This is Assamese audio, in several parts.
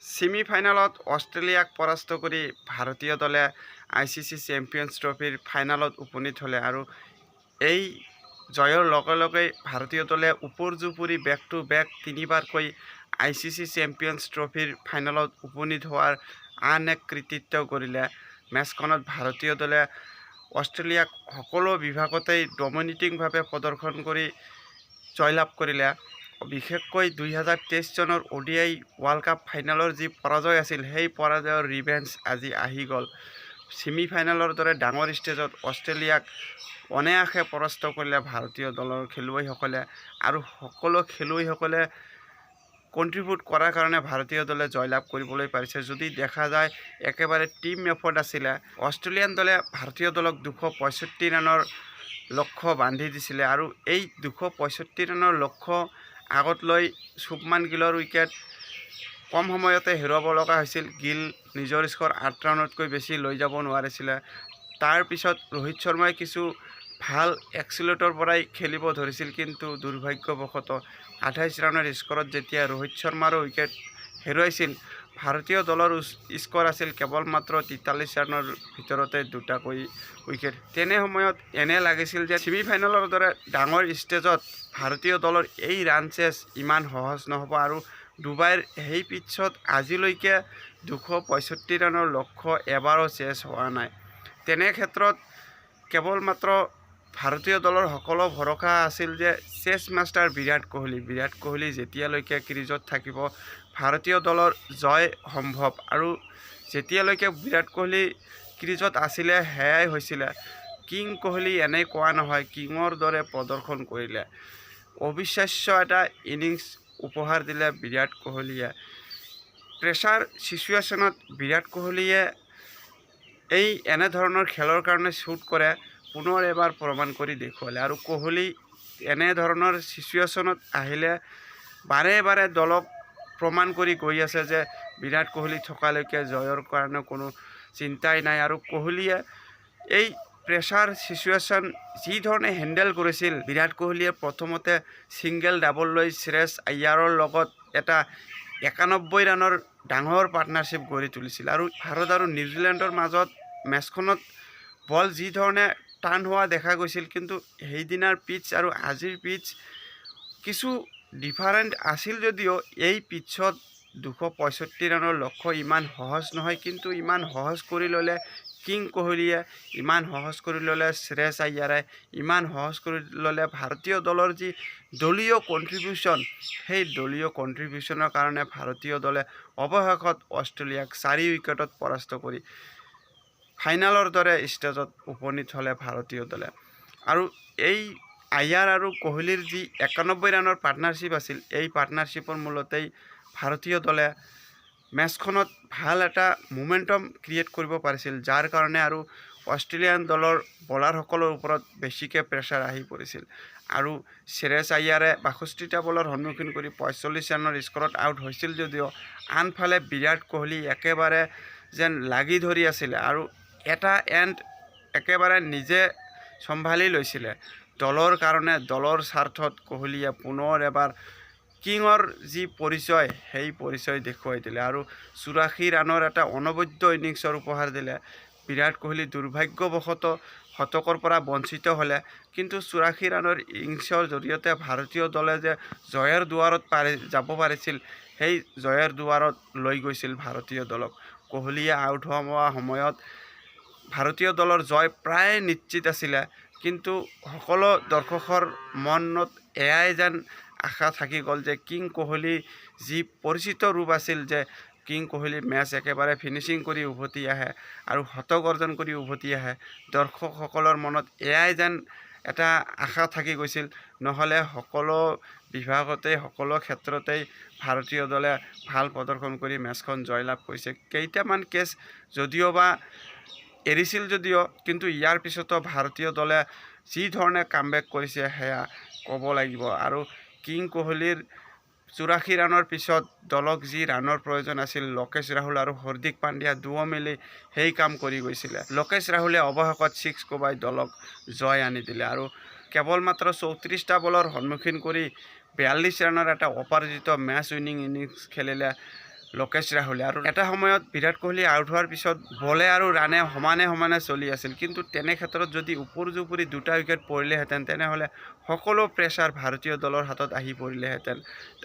ছেমিফাইনেলত অষ্ট্ৰেলিয়াক পৰাস্ত কৰি ভাৰতীয় দলে ICC চেম্পিয়ন্ছ ট্ৰফিৰ ফাইনেলত উপনীত হ'লে আৰু এই জয়ৰ লগে লগে ভাৰতীয় দলে ওপৰজুপুৰি বেক টু বেক তিনিবাৰকৈ ICC চেম্পিয়ন্ছ ট্ৰফিৰ ফাইনেলত উপনীত হোৱাৰ আন এক কৃতিত্ব কৰিলে। মেচখনত ভাৰতীয় দলে অষ্ট্ৰেলিয়াক সকলো বিভাগতেই ডমিনেটিংভাৱে প্ৰদৰ্শন কৰি জয়লাভ কৰিলে। বিশেষকৈ 2023 চনৰ ODI ৱৰ্ল্ড কাপ ফাইনেলৰ যি পৰাজয় আছিল সেই পৰাজয়ৰ ৰিভেঞ্জ আজি আহি গ'ল। ছেমিফাইনেলৰ দৰে ডাঙৰ ষ্টেজত অষ্ট্ৰেলিয়াক অনায়াসে পৰাস্ত কৰিলে ভাৰতীয় দলৰ খেলুৱৈসকলে আৰু সকলো খেলুৱৈসকলে কণ্ট্ৰিবিউট কৰাৰ কাৰণে ভাৰতীয় দলে জয়লাভ কৰিবলৈ পাৰিছে। যদি দেখা যায় একেবাৰে টিম এফৰ্ট আছিলে। অষ্ট্ৰেলিয়ান দলে ভাৰতীয় দলক 265 ৰানৰ লক্ষ্য বান্ধি দিছিলে আৰু এই 265 ৰানৰ লক্ষ্য আগত লৈ শুভমান গিলৰ উইকেট কম সময়তে হেৰুৱাব লগা হৈছিল। গিল নিজৰ স্ক'ৰ 8 ৰানতকৈ বেছি লৈ যাব নোৱাৰিছিলে। তাৰ পিছত ৰোহিত শৰ্মাই কিছু ভাল এক্সিলেটৰ পৰাই খেলিব ধৰিছিল, কিন্তু দুৰ্ভাগ্যবশতঃ 28 ৰানৰ স্ক'ৰত যেতিয়া ৰোহিত শৰ্মাৰো উইকেট হেৰুৱাইছিল, ভাৰতীয় দলৰ স্ক'ৰ আছিল কেৱল মাত্ৰ 43 ৰানৰ ভিতৰতে দুটাকৈ উইকেট। তেনে সময়ত এনে লাগিছিল যে ছেমিফাইনেলৰ দৰে ডাঙৰ ষ্টেজত ভাৰতীয় দলৰ এই ৰান চেজ ইমান সহজ নহ'ব আৰু ডুবাইৰ সেই পিটছত আজিলৈকে 265 ৰানৰ লক্ষ্য এবাৰো চেজ হোৱা নাই। তেনে ক্ষেত্ৰত কেৱল মাত্ৰ ভাৰতীয় দলৰ সকলো ভৰসা আছিল যে চেছ মাষ্টাৰ বিৰাট কোহলি যেতিয়ালৈকে ক্ৰিজত থাকিব ভাৰতীয় দলৰ জয় সম্ভৱ। আৰু যেতিয়ালৈকে বিৰাট কোহলি ক্ৰিজত আছিলে সেয়াই হৈছিলে। কিং কোহলি এনেই কোৱা নহয়, কিঙৰ দৰে প্ৰদৰ্শন কৰিলে। অবিশ্বাস্য এটা ইনিংছ উপহাৰ দিলে বিৰাট কোহলিয়ে। প্ৰেছাৰ ছিচুৱেশ্যনত বিৰাট কোহলিয়ে এই এনেধৰণৰ খেলৰ কাৰণে শ্বুট কৰে পুনৰ এবাৰ প্ৰমাণ কৰি দেখুৱালে। আৰু কোহলি এনেধৰণৰ ছিচুৱেশ্যনত আহিলে বাৰে বাৰে দলক প্ৰমাণ কৰি গৈ আছে যে বিৰাট কোহলি থকালৈকে জয়ৰ কাৰণে কোনো চিন্তাই নাই। আৰু কোহলিয়ে এই প্ৰেছাৰ ছিচুৱেশ্যন যি ধৰণে হেণ্ডেল কৰিছিল, বিৰাট কোহলিয়ে প্ৰথমতে ছিংগল ডাবল লৈ শ্ৰেয়স আয়াৰৰ লগত এটা 91 ৰানৰ ডাঙৰ পাৰ্টনাৰশ্বিপ গঢ়ি তুলিছিল। আৰু ভাৰত আৰু নিউজিলেণ্ডৰ মাজত মেচখনত বল যি ধৰণে টান হোৱা দেখা গৈছিল, কিন্তু সেইদিনাৰ পিটছ আৰু আজিৰ পিটছ কিছু ডিফাৰেণ্ট আছিল যদিও এই পিটছত 265 ৰানৰ লক্ষ্য ইমান সহজ নহয়। কিন্তু ইমান সহজ কৰি ল'লে কিং কোহলিয়ে, ইমান সহজ কৰি ল'লে শ্ৰেয়স আয়াৰে, ইমান সহজ কৰি ল'লে ভাৰতীয় দলৰ যি দলীয় কণ্ট্ৰিবিউশ্যন, সেই দলীয় কণ্ট্ৰিবিউশ্যনৰ কাৰণে ভাৰতীয় দলে অৱশেষত অষ্ট্ৰেলিয়াক 4 উইকেটত পৰাস্ত কৰি ফাইনেলৰ দৰে ষ্টেজত উপনীত হ'লে ভাৰতীয় দলে। আৰু এই আয়াৰ আৰু কোহলিৰ যি 91 ৰানৰ পাৰ্টনাৰশ্বিপ আছিল, এই পাৰ্টনাৰশ্বিপৰ মূলতেই ভাৰতীয় দলে মেচখনত ভাল এটা মোমেণ্টাম ক্ৰিয়েট কৰিব পাৰিছিল, যাৰ কাৰণে আৰু অষ্ট্ৰেলিয়ান দলৰ বলাৰসকলৰ ওপৰত বেছিকৈ প্ৰেছাৰ আহি পৰিছিল। আৰু শ্ৰেয়স আয়াৰে 62টা বলৰ সন্মুখীন কৰি 45 ৰানৰ স্ক'ৰত আউট হৈছিল যদিও আনফালে বিৰাট কোহলি একেবাৰে যেন লাগি ধৰি আছিলে আৰু এটা এণ্ড একেবাৰে নিজে চম্ভালি লৈছিলে। দলৰ কাৰণে, দলৰ স্বাৰ্থত কোহলিয়ে পুনৰ এবাৰ কিঙৰ যি পৰিচয়, সেই পৰিচয় দেখুৱাই দিলে আৰু 84 ৰানৰ এটা অনবদ্য ইনিংছৰ উপহাৰ দিলে। বিৰাট কোহলি দুৰ্ভাগ্যবশতঃ শতকৰ পৰা বঞ্চিত হ'লে, কিন্তু 84 ৰানৰ ইনিংছৰ জৰিয়তে ভাৰতীয় দলে যে জয়ৰ দুৱাৰত যাব পাৰিছিল, সেই জয়ৰ দুৱাৰত লৈ গৈছিল ভাৰতীয় দলক। কোহলিয়ে আউট হোৱা সময়ত ভাৰতীয় দলৰ জয় প্ৰায় নিশ্চিত আছিলে, কিন্তু সকলো দৰ্শকৰ মনত এয়াই যেন আশা থাকি গ'ল যে কিং কোহলি যি পৰিচিত ৰূপ আছিল, যে কিং কোহলি মেচ একেবাৰে ফিনিচিং কৰি উভতি আহে আৰু শতক অৰ্জন কৰি উভতি আহে, দৰ্শকসকলৰ মনত এয়াই যেন এটা আশা থাকি গৈছিল। নহ'লে সকলো বিভাগতেই, সকলো ক্ষেত্ৰতেই ভাৰতীয় দলে ভাল প্ৰদৰ্শন কৰি মেচখন জয়লাভ কৰিছে। কেইটামান কেচ যদিও বা এৰিছিল যদিও, কিন্তু ইয়াৰ পিছতো ভাৰতীয় দলে যি ধৰণে কামবেক কৰিছে সেয়া ক'ব লাগিব। আৰু কিং কোহলিৰ 84 ৰানৰ পিছত দলক যি ৰানৰ প্ৰয়োজন আছিল, লোকেশ ৰাহুল আৰু হাৰ্দিক পাণ্ডিয়া দুয়ো মিলি সেই কাম কৰি গৈছিলে। লোকেশ ৰাহুলে অৱশেষত 6 কোবাই দলক জয় আনি দিলে আৰু কেৱল মাত্ৰ 34টা বলৰ সন্মুখীন কৰি 42 ৰানৰ এটা অপৰাজিত মেচ উইনিং ইনিংছ খেলিলে লোকেশ ৰাহুলে। আৰু এটা সময়ত বিৰাট কোহলি আউট হোৱাৰ পিছত বলে আৰু ৰানে সমানে চলি আছিল, কিন্তু তেনে ক্ষেত্ৰত যদি উপৰ্যুপৰি 2টা উইকেট পৰিলেহেঁতেন তেনেহ'লে সকলো প্ৰেছাৰ ভাৰতীয় দলৰ হাতত আহি পৰিলেহেঁতেন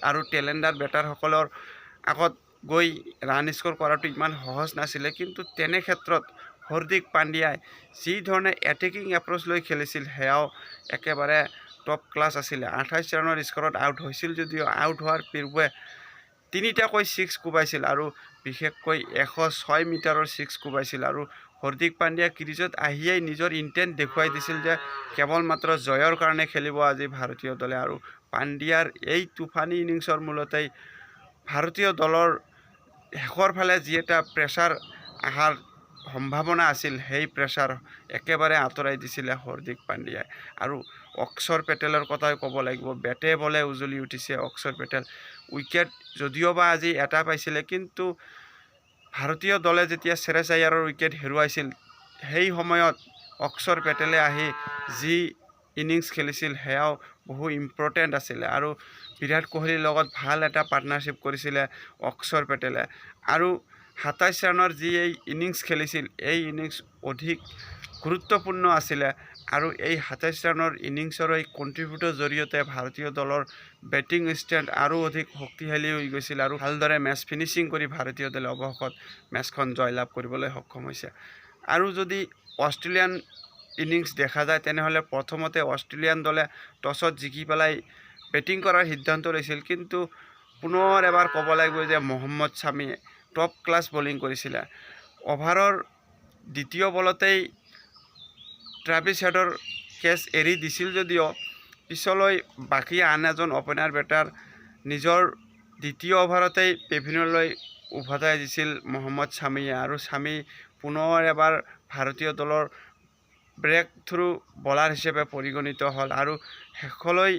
আৰু টেলেণ্ডাৰ বেটাৰসকলৰ আগত গৈ ৰান স্ক'ৰ কৰাটো ইমান সহজ নাছিলে। কিন্তু তেনে ক্ষেত্ৰত হাৰ্দিক পাণ্ডিয়াই যি ধৰণে এটেকিং এপ্ৰ'চ লৈ খেলিছিল সেয়াও একেবাৰে টপ ক্লাছ আছিলে। 28 ৰানৰ স্ক'ৰত আউট হৈছিল যদিও আউট হোৱাৰ পূৰ্বে 3টাকৈ ছিক্স কোবাইছিল আৰু বিশেষকৈ 106 মিটাৰৰ ছিক্স কোবাইছিল। আৰু হাৰ্দিক পাণ্ডিয়া ক্ৰিজত আহিয়েই নিজৰ ইণ্টেণ্ট দেখুৱাই দিছিল যে কেৱল মাত্ৰ জয়ৰ কাৰণে খেলিব আজি ভাৰতীয় দলে। আৰু পাণ্ডিয়াৰ এই তুফানী ইনিংছৰ মূলতেই ভাৰতীয় দলৰ শেষৰ ফালে যি এটা প্ৰেছাৰ অহাৰ সম্ভাৱনা আছিল সেই প্ৰেছাৰ একেবাৰে আঁতৰাই দিছিলে হাৰ্দিক পাণ্ডিয়াই। আৰু অক্ষৰ পেটেলৰ কথাই ক'ব লাগিব, বেটে বলে উজলি উঠিছে অক্ষৰ পেটেল। উইকেট যদিওবা আজি এটা পাইছিলে, কিন্তু ভাৰতীয় দলে যেতিয়া শ্ৰেয়স আয়াৰৰ উইকেট হেৰুৱাইছিল সেই সময়ত অক্ষৰ পেটেলে আহি যি ইনিংছ খেলিছিল সেয়াও বহু ইম্পৰ্টেণ্ট আছিলে। আৰু বিৰাট কোহলিৰ লগত ভাল এটা পাৰ্টনাৰশ্বিপ কৰিছিলে অক্ষৰ পেটেলে। আৰু 27 ৰানৰ যি এই ইনিংছ খেলিছিল এই ইনিংছ অধিক গুৰুত্বপূৰ্ণ আছিলে। আৰু এই 27 ৰানৰ ইনিংছৰ এই কণ্ট্ৰিবিউটৰ জৰিয়তে ভাৰতীয় দলৰ বেটিং ষ্ট্ৰেণ্থ আৰু অধিক শক্তিশালী হৈ গৈছিল আৰু ভালদৰে মেচ ফিনিচিং কৰি ভাৰতীয় দলে অৱশেষত মেচখন জয়লাভ কৰিবলৈ সক্ষম হৈছে। আৰু যদি অষ্ট্ৰেলিয়ান ইনিংছ দেখা যায় তেনেহ'লে প্ৰথমতে অষ্ট্ৰেলিয়ান দলে টছত জিকি পেলাই বেটিং কৰাৰ সিদ্ধান্ত লৈছিল, কিন্তু পুনৰ এবাৰ ক'ব লাগিব যে মহম্মদ ছামিয়ে টপ ক্লাছ বলিং কৰিছিলে। অভাৰৰ দ্বিতীয় বলতেই ট্ৰেভিছ হেডৰ কেচ এৰি দিছিল যদিও পিছলৈ বাকী আন এজন অপেনাৰ বেটাৰ নিজৰ দ্বিতীয় অভাৰতেই পেভিলিয়নলৈ উভতাই দিছিল মহম্মদ ছামিয়ে। আৰু ছামি পুনৰ এবাৰ ভাৰতীয় দলৰ ব্ৰেক থ্ৰু বলাৰ হিচাপে পৰিগণিত হ'ল। আৰু শেষলৈ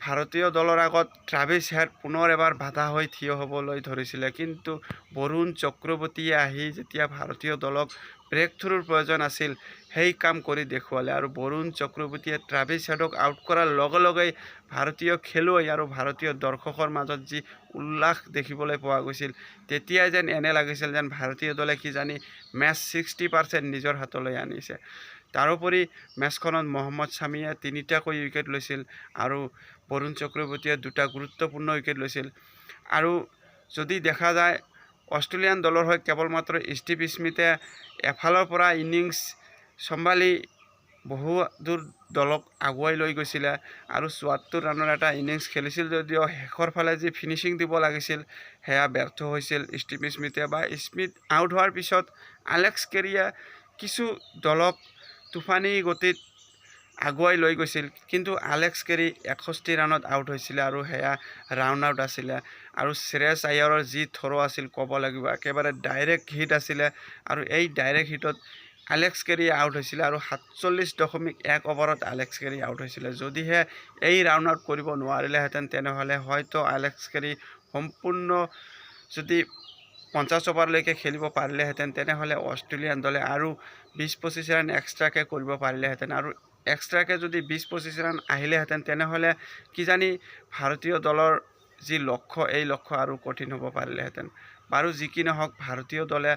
ভাৰতীয় দলৰ আগত ট্ৰেভিছ হেড পুনৰ এবাৰ বাধা হৈ থিয় হ'বলৈ ধৰিছিলে, কিন্তু বৰুণ চক্ৰৱৰ্তীয়ে আহি যেতিয়া ভাৰতীয় দলক ব্ৰেক থ্ৰুৰ প্ৰয়োজন আছিল সেই কাম কৰি দেখুৱালে। আৰু বৰুণ চক্ৰৱৰ্তীয়ে ট্ৰেভিছ হেডক আউট কৰাৰ লগে লগেই ভাৰতীয় খেলুৱৈ আৰু ভাৰতীয় দৰ্শকৰ মাজত যি উল্লাস দেখিবলৈ পোৱা গৈছিল, তেতিয়াই যেন এনে লাগিছিল যেন ভাৰতীয় দলে কিজানি মেচ 60% নিজৰ হাতলৈ আনিছে। তাৰোপৰি মেচখনত মহম্মদ ছামিয়ে 3টাকৈ উইকেট লৈছিল আৰু বৰুণ চক্ৰৱৰ্তীয়ে 2টা গুৰুত্বপূৰ্ণ উইকেট লৈছিল। আৰু যদি দেখা যায় অষ্ট্ৰেলিয়ান দলৰ হৈ কেৱল মাত্ৰ ষ্টিভ স্মিথে এফালৰ পৰা ইনিংছ চম্ভালি বহু দূৰ দলক আগুৱাই লৈ গৈছিলে আৰু 74 ৰানৰ এটা ইনিংছ খেলিছিল যদিও শেষৰ ফালে যি ফিনিচিং দিব লাগিছিল সেয়া ব্যৰ্থ হৈছিল ষ্টিভ স্মিথে। বা স্মিথ আউট হোৱাৰ পিছত এলেক্স কেৰীয়ে কিছু দলক তুফানী গতিত আগুৱাই লৈ গৈছিল, কিন্তু এলেক্স কেৰী 61 ৰানত আউট হৈছিলে আৰু সেয়া ৰাউণ্ড আউট আছিলে। আৰু শ্ৰেয়স আয়াৰৰ যি থ্ৰ' আছিল ক'ব লাগিব, একেবাৰে ডাইৰেক্ট হিট আছিলে আৰু এই ডাইৰেক্ট হিটত এলেক্স কেৰী আউট হৈছিলে আৰু 47.1 অভাৰত এলেক্স কেৰী আউট হৈছিলে। যদিহে এই ৰাউণ্ড আউট কৰিব নোৱাৰিলেহেঁতেন তেনেহ'লে হয়তো এলেক্স কেৰী সম্পূৰ্ণ যদি 50 অভাৰলৈকে খেলিব পাৰিলেহেঁতেন তেনেহ'লে অষ্ট্ৰেলিয়ান দলে আৰু 20-25 ৰান এক্সট্ৰাকৈ কৰিব পাৰিলেহেঁতেন। আৰু এক্সট্ৰাকৈ যদি 20-25 ৰান আহিলেহেঁতেন তেনেহ'লে কিজানি ভাৰতীয় দলৰ যি লক্ষ্য এই লক্ষ্য আৰু কঠিন হ'ব পাৰিলেহেঁতেন। বাৰু যি কি নহওক, ভাৰতীয় দলে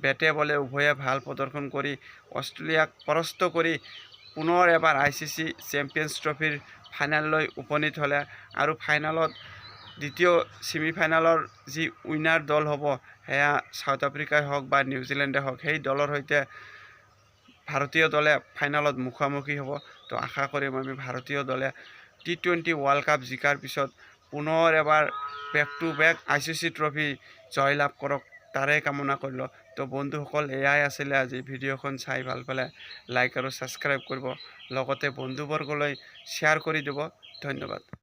বেটে বলে উভয়ে ভাল প্ৰদৰ্শন কৰি অষ্ট্ৰেলিয়াক পৰাস্ত কৰি পুনৰ এবাৰ ICC চেম্পিয়নছ ট্ৰফিৰ ফাইনেললৈ উপনীত হ'লে। আৰু ফাইনেলত দ্বিতীয় ছেমিফাইনেলৰ যি উইনাৰ দল হ'ব সেয়া চাউথ আফ্ৰিকাই হওক বা নিউজিলেণ্ডে হওক, সেই দলৰ সৈতে ভাৰতীয় দলে ফাইনেলত মুখামুখি হ'ব। তো আশা কৰিম আমি ভাৰতীয় দলে T20 ৱৰ্ল্ড কাপ জিকাৰ পিছত পুনৰ এবাৰ back to back ICC trophy জয়লাভ কৰক, তাৰে কামনা কৰিলোঁ। তো বন্ধুসকল, এয়াই আছিলে আজি। ভিডিঅ'খন চাই ভাল পালে লাইক আৰু ছাবস্ক্ৰাইব কৰিব, লগতে বন্ধুবৰ্গলৈ শ্বেয়াৰ কৰি দিব। ধন্যবাদ।